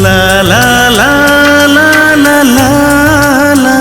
ला ला ला ला ला ला ला।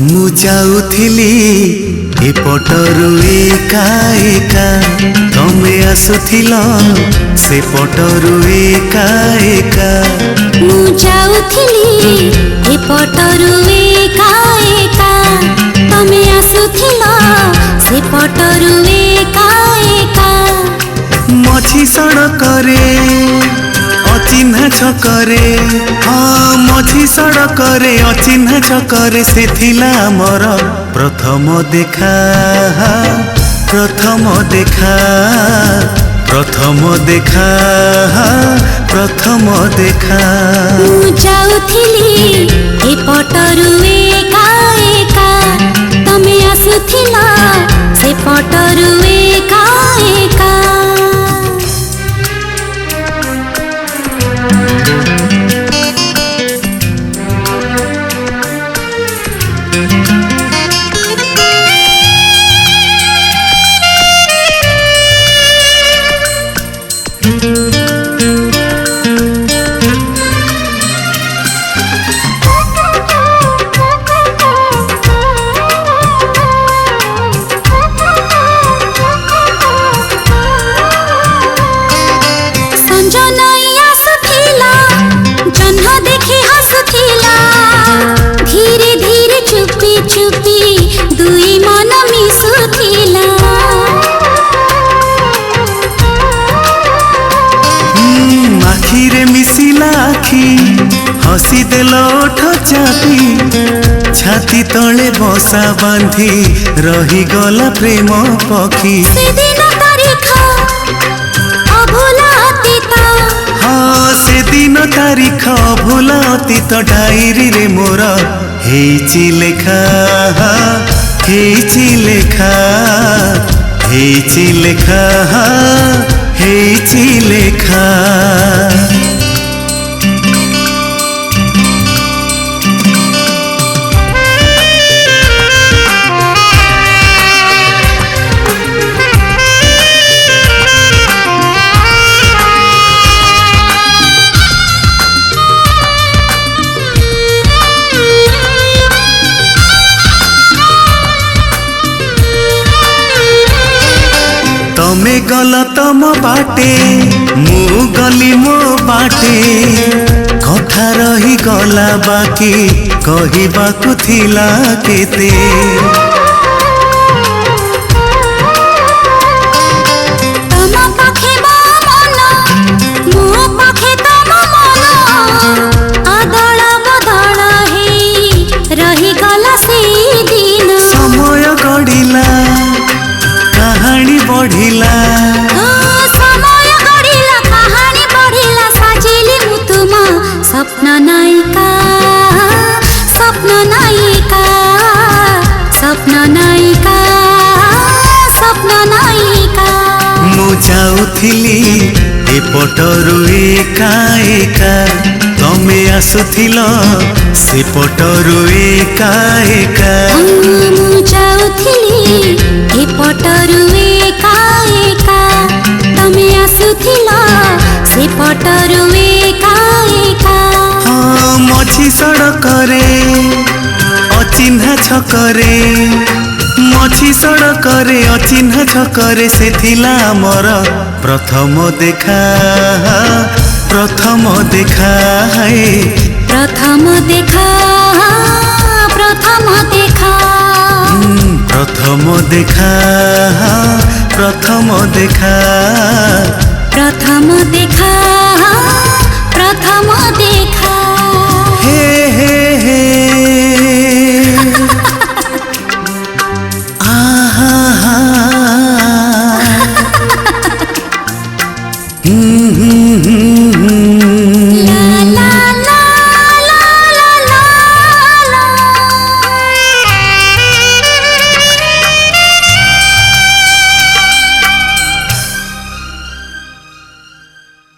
मु जाउथिली एपटरु एका एका तमे आसुथिल से पटरु एका एका। मु जाउथिली एपटरु एका एका तमे आसुथिल से पटरु एका एका। मझी सड़करे अचिन्हा छकरे, हाँ मझी सड़करे अचिन्हा छकरे से थिला मोर प्रथम देखा प्रथम देखा प्रथम देखा प्रथम देखा। मु जाउथिली एपटरु एका एका तमे आसुथिल से पटरु एका एका। धीरे धीरे चुपी चुपी दुई मन मिसुथिला। आखिरे मिसिला आखि हसी देल ओठ चापी छाती तले बसा बांधी रही गला प्रेम पक्षी। सेदिन तारीख अभुला अतीत, हाँ सेदिन तारीख अभुला अतीत डायरी रे मोर हेची लेखा हेची लेखा हेची लेखा हेची लेखा। तमे गल तम बाटे मु गली मो बाटे कथा रही गला बाकी कहिबाकु थिला केते। तम पाखे मन मो पाखे तम मन अदल बदल हेई रही गला से दिन। समय गड़िला कहानी बढ़िला, समय गड़िला कहानी बढ़िला साजिली मु तुम स्वप्न नायिका स्वप्न नायिका स्वप्न नायिका स्वप्न नायिका। मु जाउथिली एपटरु एका एका तमे आसुथिल से पटरु एका एका। मु जाउथिली एपटरु एका एका तमे आसुथिल से पटरु एका एका। हाँ मझी सड़करे अचिन्हा छकरे मझी सड़करे अचिन्हा छकरे से थिला मोर प्रथम देखा प्रथम देखा प्रथम देखा प्रथम देखा प्रथम देखा प्रथम देखा प्रथम देखा प्रथम देखा। हे हे हे ହୁଁ ହୁଁ ହୁଁ